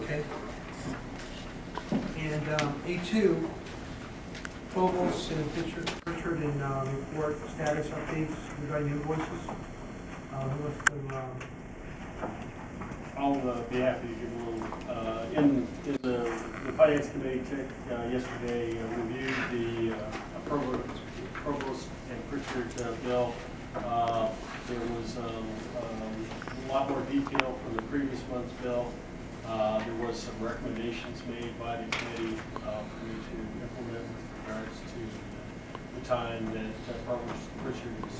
Okay. And A2, Phobos and Richard and report status updates regarding invoices. Who wants to, I'll be happy to give a little. In the Finance Committee yesterday reviewed the Provost and Pritchard bill. There was a lot more detail from the previous month's bill. There was some recommendations made by the committee for me to implement with regards to the time that Provost Pritchard is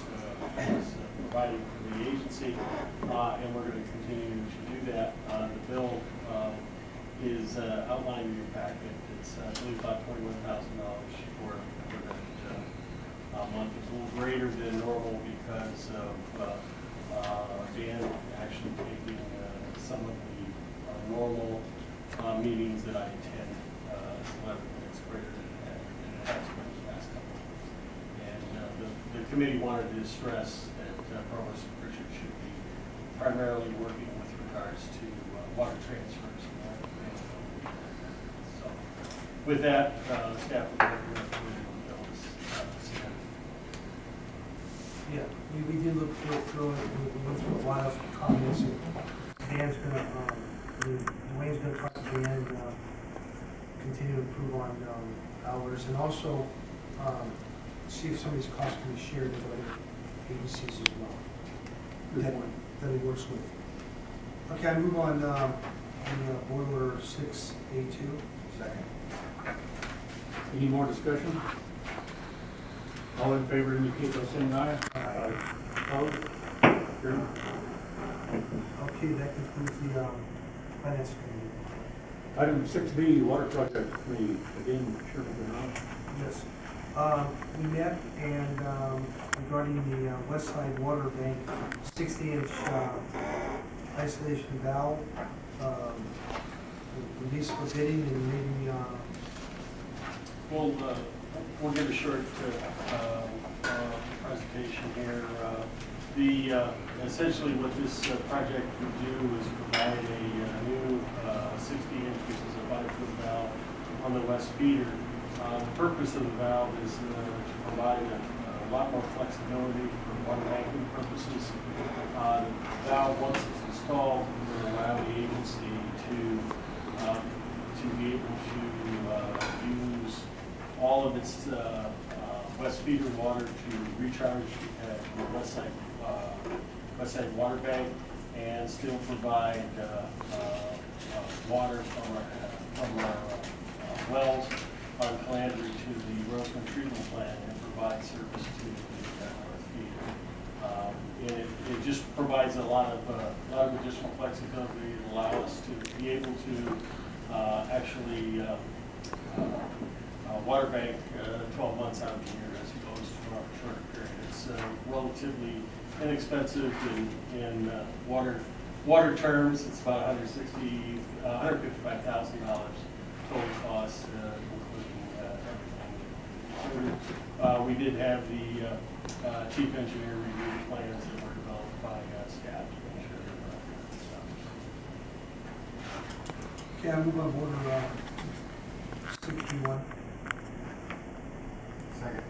providing for the agency, and we're going to continue to do that. The bill is outlined in your packet. It's I believe about $21,000 for that month. It's a little greater than normal because of Dan actually taking some of the normal meetings that I attend. It's greater than it has been the past couple of months. And the committee wanted to stress that Provost Pritchard should be primarily working with regards to water transfers and water availability. So, with that, staff will recommend the bill is submitted. yeah, we did look through it. We went through a lot of comments. And Dan's going to, Dwayne's going to talk to Dan, continue to improve on hours, and also see if some of these costs can be shared with other agencies as well that he works with. Okay, I move on the board order 6A2. Second. Any more discussion? All in favor indicate by saying aye. Aye. Opposed? Carried. Okay, that concludes the Finance Committee. Item 6B, Water Project Committee. Again, Chairman Bernard. Yes. We met and regarding the west side water bank, 60-inch isolation valve, release for bidding, and maybe We'll give a short presentation here. Essentially what this project would do is provide a new 60 inch, which is a 5-foot valve on the west feeder. The purpose of the valve is to provide a lot more flexibility for water banking purposes. The valve, once it's installed, will allow the agency to be able to use all of its west feeder water to recharge the west side water bank and still provide water from our wells on Calandri to the Roseman treatment plant and provide service to the north feeder. It just provides a lot of additional flexibility to allow us to be able to actually water bank 12 months out of the year as opposed to a shorter period. It's relatively inexpensive in water terms. It's about $155,000 total cost, including everything. We did have the chief engineer review the plans that were developed by staff to make sure they're okay, I move on board 61. Second.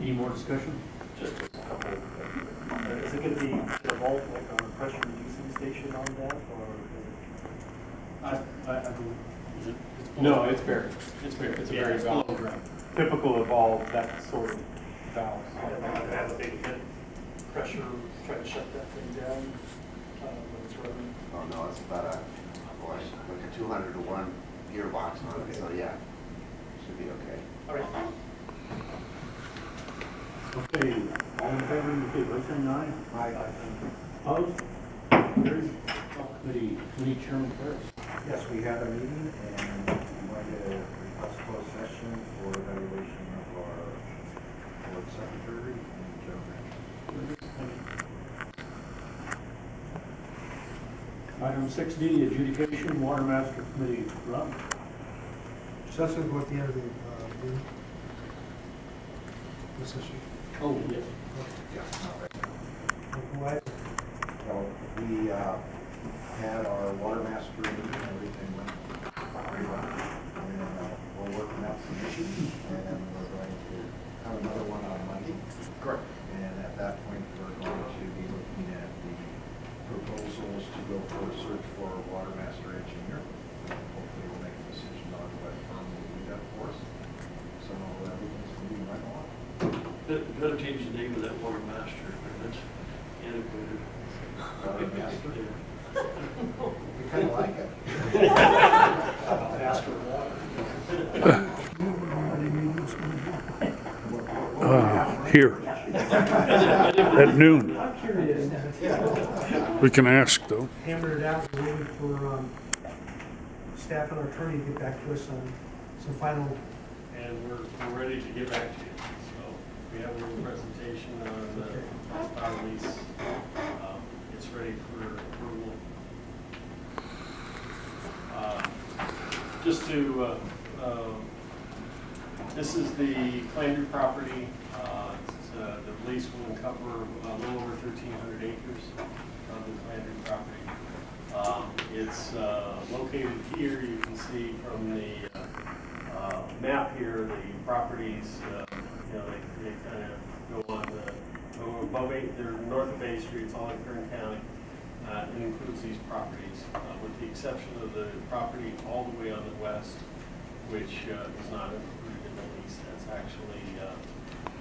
Any more discussion? Just a couple. Is it going to be involved like on a pressure reducing station on that, or is I believe, is it? No, it's buried. It's buried. It's a buried valve. Below ground. Typical evolved that sort of valve. it going to have a big hit pressure, try to shut that thing down when it's running? Oh no, it's about like a 200 to 1 gearbox on it, so yeah, should be okay. All right. Okay, all in favor indicate by saying aye. Aye. Opposed? Carried. Committee Chairman Parris. Yes, we had a meeting and I'm going to request closed session for evaluation of our board secretary and general manager. Item 6D, Adjudication, Water Master Committee. Rob? So that's going to go at the end of the meeting. This issue. Oh, yes. Yeah, all right. Why? Well, we had our water master search for a water master engineer. Hopefully we'll make a decision on what firm will do that for us. So everything's moving right along. Better change the name of that water master, that's antiquated. Water master? Yeah. We kind of like it. Master of water. Here, at noon. I'm curious. We can ask, though. Hammered it out, we're waiting for staff and our attorney to get back to us on some final. And we're ready to get back to you. So we have a little presentation on the power lease. It's ready for approval. Just to, this is the Calandri Property. The lease will cover a little over 1,300 acres of the Calandri property. It's located here. You can see from the map here, the properties, you know, they kind of go on go above they're north of 8th Street. It's all in Kern County. It includes these properties, with the exception of the property all the way on the west, which is not included in the lease. That's actually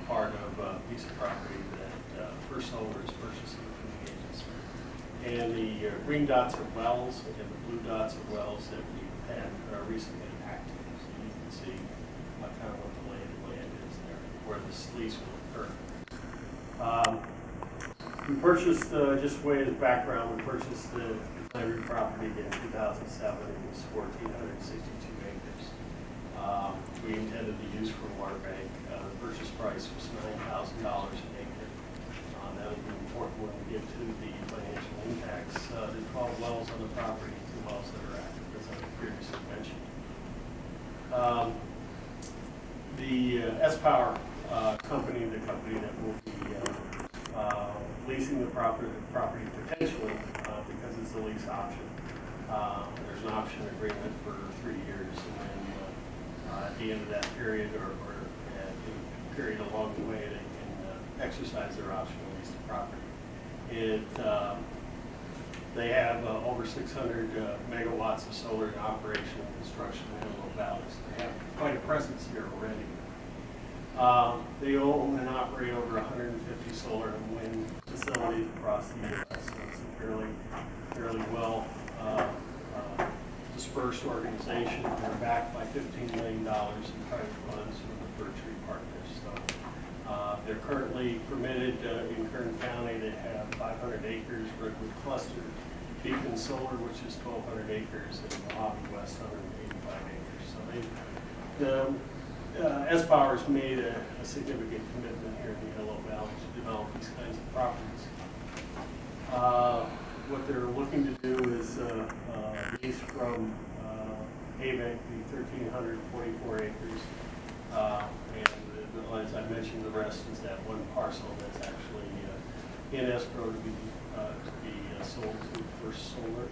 part of a piece of property that First Solar is purchasing from the agency. And the green dots are wells, and the blue dots are wells that we've had recently active. So you can see kind of what the land is there, where this lease will occur. We purchased, just way as background, we purchased the Calandri property in 2007. It was 1,462 acres. We intended to use for a water bank. The purchase price was $9,000 an acre. That will be important when we get to the financial impacts. There's 12 wells on the property, 2 wells that are active, as I previously mentioned. The S-Power company, the company that will be leasing the property potentially, because it's a lease option. There's an option agreement for 3 years, and then at the end of that period, or at the period along the way, they can exercise their option to lease the property. They have over 600 megawatts of solar in operation and construction in Antelope Valley. So they have quite a presence here already. They own and operate over 150 solar and wind facilities across the U.S. So it's a fairly well dispersed organization. They're backed by $15 million in private funds from the Fir Tree Partners. So they're currently permitted in Kern County. They have 500 acres, Redwood Cluster, Beacon Solar, which is 1,200 acres, and Mojave West, 185 acres. So S-Power's made a significant commitment here in the Antelope Valley to develop these kinds of properties. What they're looking to do is lease from AVEK the 1,344 acres, and as I mentioned, the rest is that one parcel that's actually in escrow to be sold to First Solar.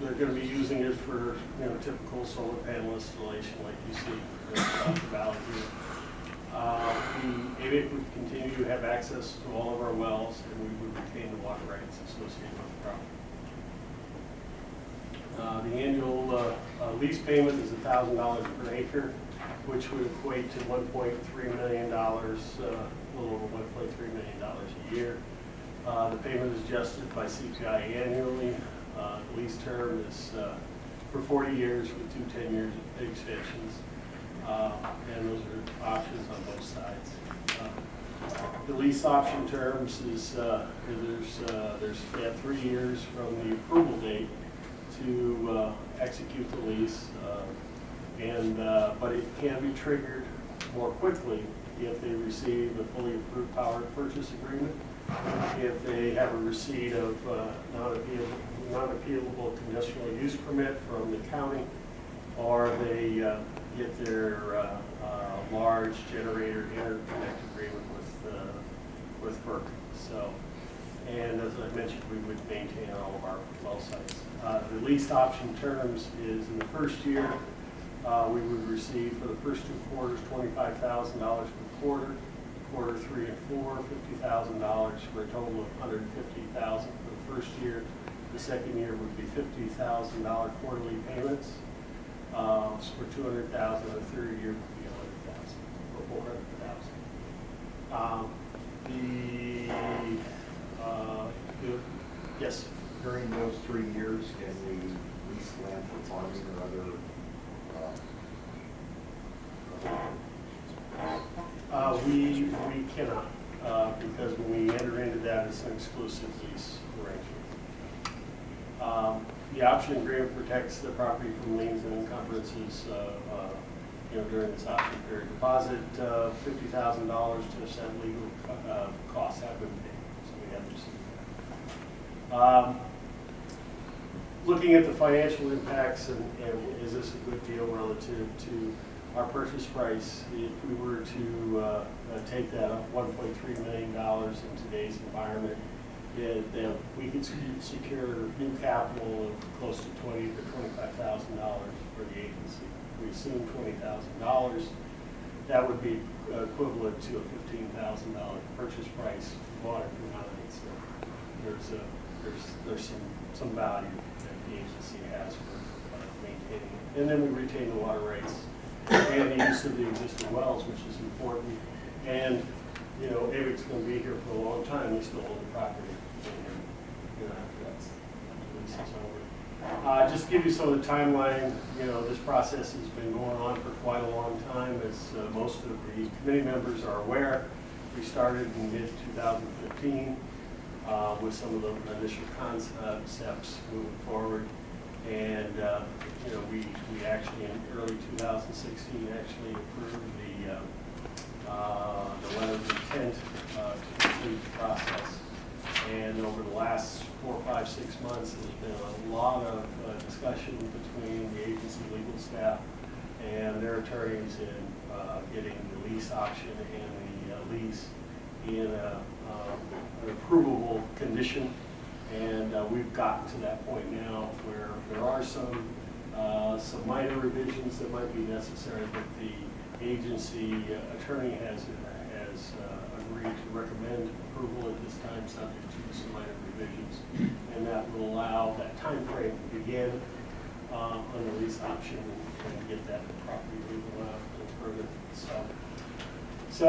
They're going to be using it for typical solar panel installation like you see throughout the valley here. AVEK would continue to have access to all of our wells, and we would retain the water rights associated with the property. The annual lease payment is $1,000 per acre, which would equate to $1.3 million, a little over $1.3 million a year. The payment is adjusted by CPI annually. The lease term is for 40 years with 2 10-year extensions, and those are options on both sides. The lease option terms is they have 3 years from the approval date to execute the lease, but it can be triggered more quickly if they receive a fully approved power purchase agreement, if they have a receipt of non-appealable conditional use permit from the county, or they get their large generator interconnect agreement with FERC. So, and as I mentioned, we would maintain all of our well sites. The lease option terms is in the first year, we would receive for the first 2 quarters $25,000 per quarter. Quarter 3 and 4, $50,000 for a total of $150,000 for the first year, The second year would be $50,000 quarterly payments. For $200,000, the third year would be $100,000 or $400,000. Yes. During those 3 years, can we lease land for farming or other? We cannot, because when we enter into that, it's an exclusive lease arrangement. The option agreement protects the property from liens and encumbrances, during this option period. Deposit $50,000 to offset legal costs have been paid, so we have received that. Looking at the financial impacts and is this a good deal relative to our purchase price? If we were to take that up $1.3 million in today's environment, that we could secure new capital of close to $20,000 to $25,000 for the agency. If we assume $20,000, that would be equivalent to a $15,000 purchase price bought it for nothing. So there's some value that the agency has for maintaining it. And then we retain the water rights and the use of the existing wells, which is important. And AVEK's going to be here for a long time. We still own the property. After the lease is over. Just to give you some of the timeline, this process has been going on for quite a long time. As most of the committee members are aware, we started in mid-2015 with some of the initial concepts moving forward. And, we actually in early 2016 actually approved the letter of intent to complete the process. And over the last 4, 5, 6 months, there's been a lot of discussion between the agency legal staff and their attorneys in getting the lease option and the lease in an approvable condition. And we've gotten to that point now where there are some minor revisions that might be necessary, but the agency attorney has agreed to recommend approval at this time, subject to some minor revisions, and that will allow that time frame to begin on the lease option and get that property legal out further. So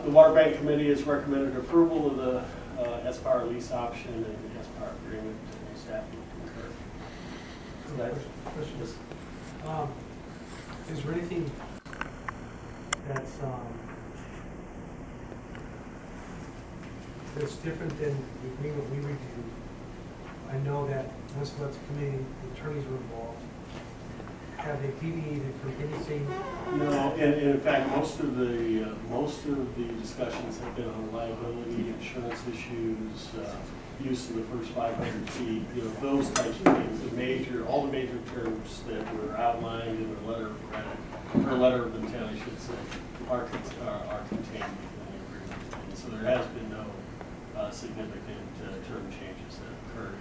the Water Bank Committee has recommended approval of the S-Power lease option and the S-Power agreement, and staff will concur. Questions? Is there anything that's different than the agreement we reviewed? I know that once the committee, the attorneys were involved. Have they deviated from anything? No, and in fact, most of the discussions have been on liability, insurance issues, use of the first 500 feet, those types of things. All the major terms that were outlined in the letter of credit, or letter of intent, I should say, are contained within the agreement. And so there has been no significant term changes that occurred.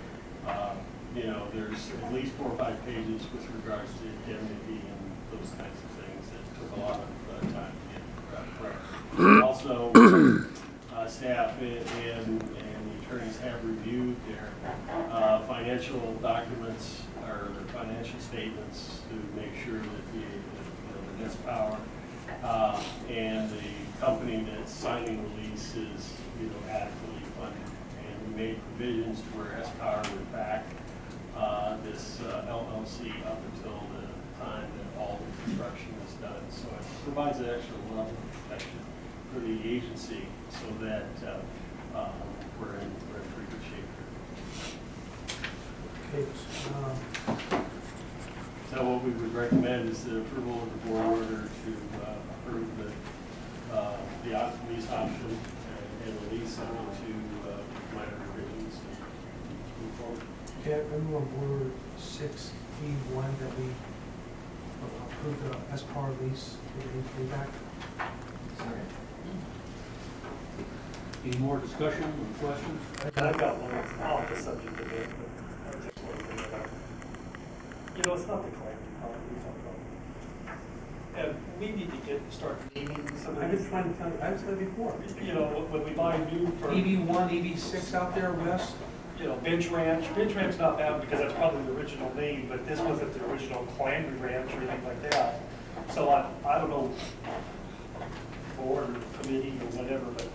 There's at least 4 or 5 pages with regards to indemnity and those kinds of things that took a lot of time to get correct. Also, staff and the attorneys have reviewed their financial documents or their financial statements to make sure that the S-Power and the company that's signing the lease is adequately funded. And we made provisions to where S-Power would back this LLC up until the time that all the construction is done. So it provides an extra level of protection for the agency so that we're in pretty good shape here. Okay. So what we would recommend is the approval of the board order to approve the lease option and the lease into minor revisions and move forward. Okay, I remember on Board 6E1 that we approved the S-Power lease with the feedback. Any more discussion or questions? I've got one that's off the subject of it, but I just want to bring it up. It's not the Calandri Property we talked about. We need to start naming some of I've these. been trying to tell you, I've said it before. When we buy new for. EB1, EB6 out there west, you know, Bench Ranch. Bench Ranch's not bad because that's probably the original name, but this wasn't the original Calandri Ranch or anything like that. So I don't know, board or committee or whatever, but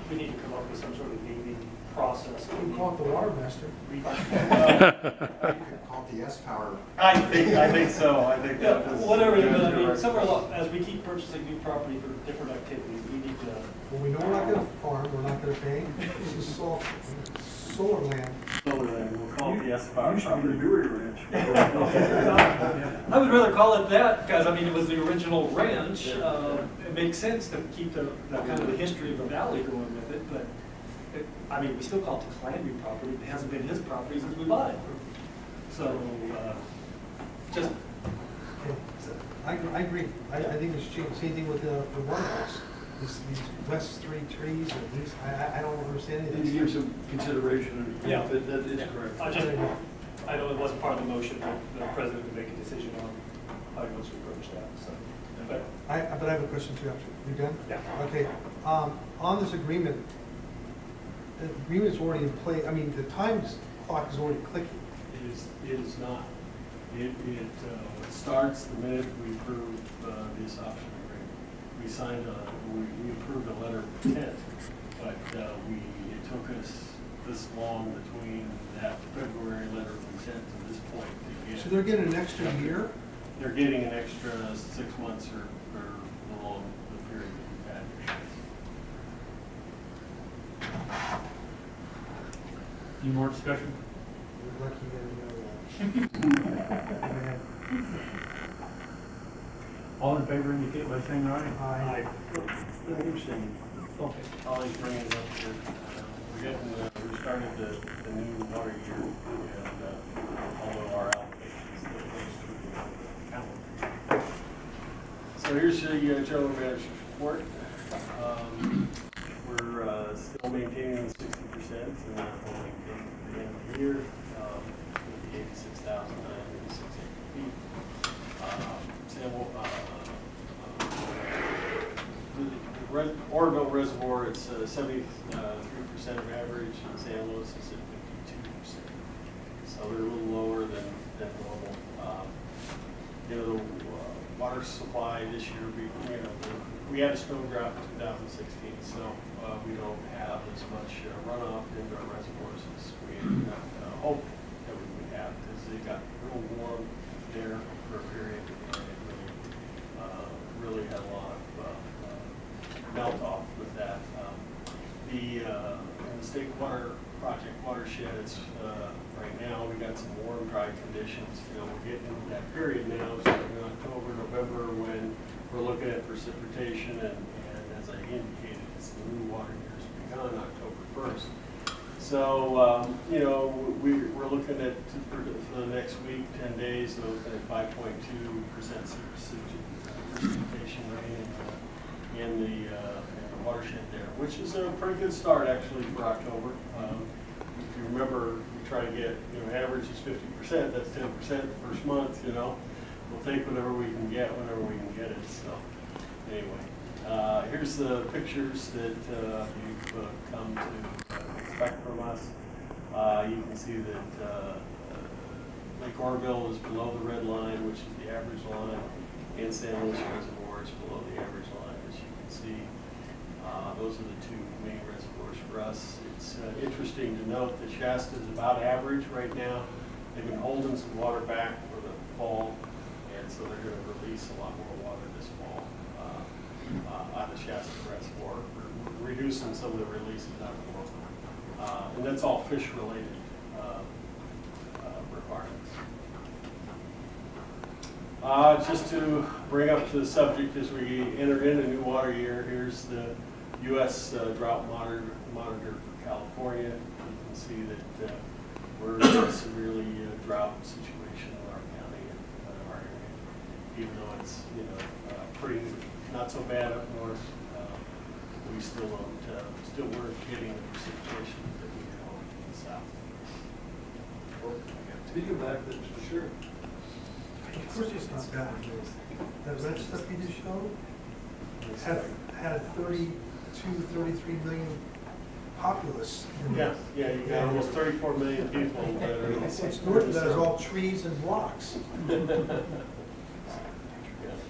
we need to come up with some sort of naming process. We call it the Water Master. You could call it the S-Power. I think so. I think Yeah, that was. whatever, I mean, somewhere along, as we keep purchasing new property for different activities, we need to, Well, we know we're not gonna farm, we're not gonna pay. This is solar land. We'll call it the S-Power You should be property. the Dewey Ranch. I would rather call it that, because I mean, it was the original ranch. It makes sense to keep the kind of the history of the valley going with it, but I mean, we still call it the Calandri property. It hasn't been his property since we bought it. So, just, Okay. I agree. I think it's changed. Same thing with the water house. These west three trees, and these, I don't understand any And of you give this. some consideration. Yeah. That is correct. I know it wasn't part of the motion, but the president would make a decision on how he wants to approach that, so. But, But I have a question too after. You done? yeah. Okay. On this agreement, the agreement is already in place. I mean, the time clock is already clicking. It is not. It starts the minute we approve this option agreement. We signed we approved a letter of intent, but it took us this long between that February letter of intent to this point to get. So they're getting an extra year? They're getting an extra 6 months or the long the period that we've had. Any more discussion? We're lucky you didn't know that. All in favor indicate by saying aye. Aye. Let him sing. Okay. Ollie's bringing it up here. We started the new water year, and although our allocation still goes through the calendar. So here's the general manager's report. We're still maintaining the 60%, and that will maintain at the end of the year, with the 86,906 feet. The Oroville Reservoir, it's 73% of average, and San Luis is at 52%. So they're a little lower than normal. You know, the water supply this year, we had a snow drought in 2016, so we don't have as much runoff into our reservoirs as we hoped that we would have, because they got real warm there for a period, and it really had a lot of melt off with that. In the state water project watersheds, right now we got some warm, dry conditions. You know, we're getting into that period now, so in October, November, when we're looking at precipitation, and as I indicated, it's the new water year's begun October 1st. So, you know, we're looking at, for the next week, 10 days, we're looking at 5.2% precipitation rate in the watershed there, which is a pretty good start actually for October. If you remember, we try to get, average is 50%, that's 10% the first month, We'll take whatever we can get whenever we can get it, so anyway. Here's the pictures that you've come to expect from us. You can see that Lake Oroville is below the red line, which is the average line, and San Luis Reservoir is below the average line, as you can see. Those are the two main reservoirs for us. It's interesting to note that Shasta is about average right now. They've been holding some water back for the fall, and so they're going to release a lot more water this fall out of Shasta Reservoir. We're reducing some of the releases out of the water. And that's all fish-related requirements. Just to bring up the subject as we enter in a new water year, here's the U.S. drought monitor for California. You can see that we're in a severely drought situation in our county and our area. Even though it's pretty not so bad up north, we still weren't getting the precipitation that we had hoped in the south. Speaking of that, that's for sure. Of course it's not bad. That red stuff you just showed had 32, 33 million populace. in Yeah, yeah, you got almost 34 million people that are. It's north of that is all trees and blocks.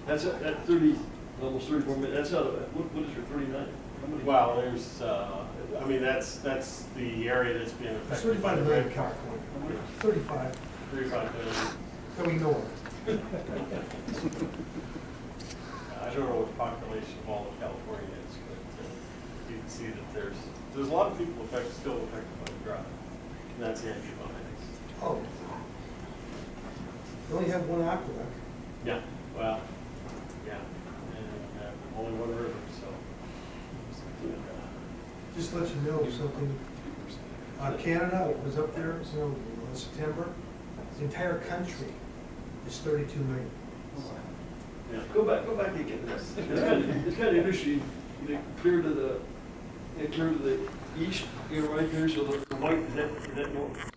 That's at 30, almost 34 minutes, that's out of, what is your 39? How many? Well, there's, I mean, that's the area that's being It's affected. 35 million in California. 35 35 million. that we know of. I don't know what the population of all of California is, but you can see that there's a lot of people still affected by the drought. And that's the idea behind it. Oh. We only have one aqueduct. Yeah, well, yeah, and only one river, so. Just to let you know something. Canada was up there, in September. The entire country is 32 million. Yeah. Go back again. It's kind of interesting. They clear to the east, right there. So the white is that north?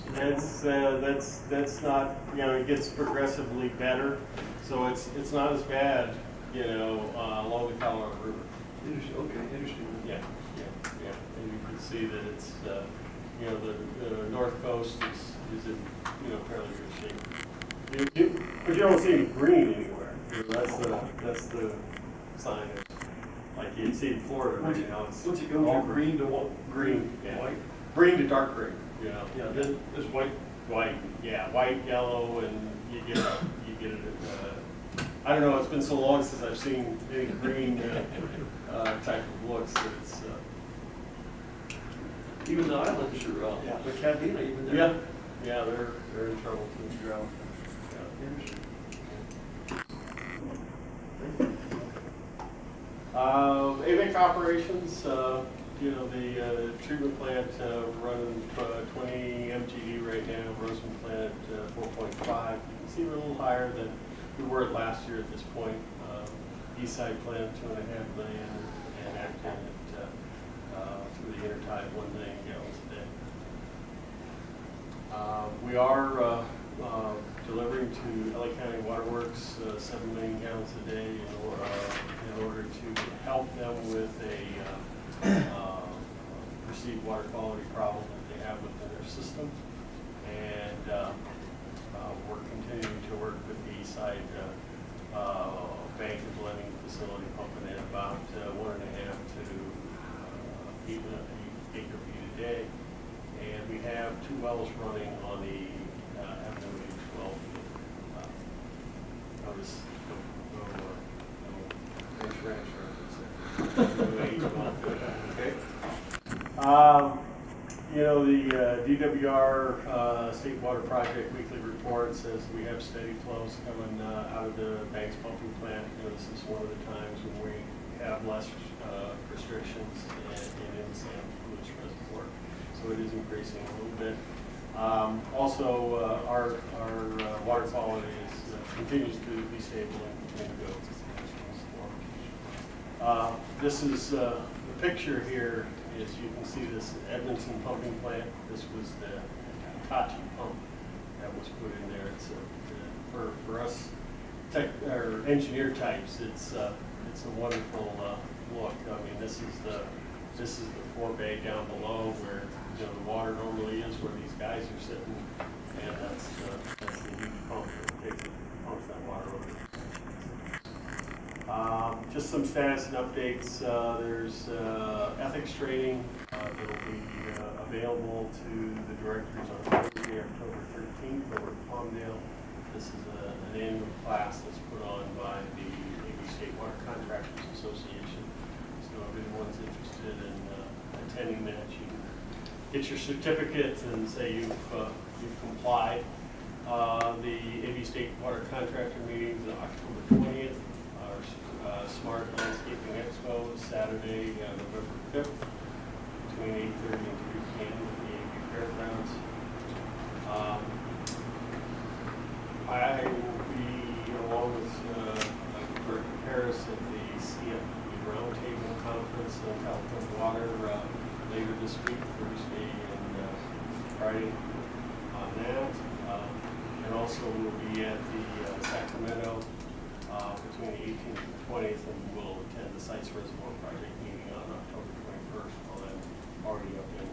That's not, it gets progressively better, so it's not as bad, along the Colorado River. Interesting. Okay, interesting. Yeah, and you can see that it's, the north coast is in, fairly good shape. But you don't see any green anywhere. That's the sign of, like you'd see in Florida right now. Once it goes from green to what? Green, yeah. White? Green to dark green, Yeah, then there's white. White, yeah, white, yellow, and you get it. I don't know. It's been so long since I've seen any green type of looks that it's. Even the islands are, Yeah. the Cabina, even there. Yeah, they're in trouble too. Drought. Yeah, interesting. AVEK operations, the treatment plant running 20 MGD right now, Roseman plant 4.5. You can see we're a little higher than we were last year at this point. East side plant 2.5 million, and Acton at through the intertide 1 million gallons a day. We are delivering to LA County Waterworks 7 million gallons a day in order to help them with a perceived water quality problem that they have within their system. And we're continuing to work with the East Side bank and blending facility, pumping in about 1.5 to 8 acre feet a day. And we have 2 wells running on the Avenue 12. Notice okay. The DWR State Water Project weekly report says we have steady flows coming out of the bank's pumping plant. This is one of the times when we have less restrictions in the San Luis Reservoir. So it is increasing a little bit. Also, our water quality continues to be stable and continue to go. This is the picture here. Is you can see this Edmondson pumping plant. This was the Hitachi pump that was put in there. It's for us engineer types. It's a wonderful look. I mean, this is the forebay down below where the water normally is, where these guys are sitting, and that's the huge pump that pumps that water over. Just some status and updates. There's ethics training that will be available to the directors on Thursday, October 13th over at Palmdale. This is an annual class that's put on by the AV State Water Contractors Association. So if anyone's interested in attending that, you can get your certificate and say you've complied. The AV State Water Contractor meetings on October 20th. Our Smart Landscaping Expo is Saturday, November 5th, between 8:30 and 3 p.m. at the AV Fairgrounds. I will be along with Parris at the CFP Roundtable Conference in California Water later this week, Thursday and Friday on that. And also we'll be at the Sacramento between the 18th and 20th, and we'll attend the Sites Reservoir Project meeting on October 21st. Well, I'm already up in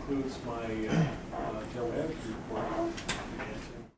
concludes my town manager's report.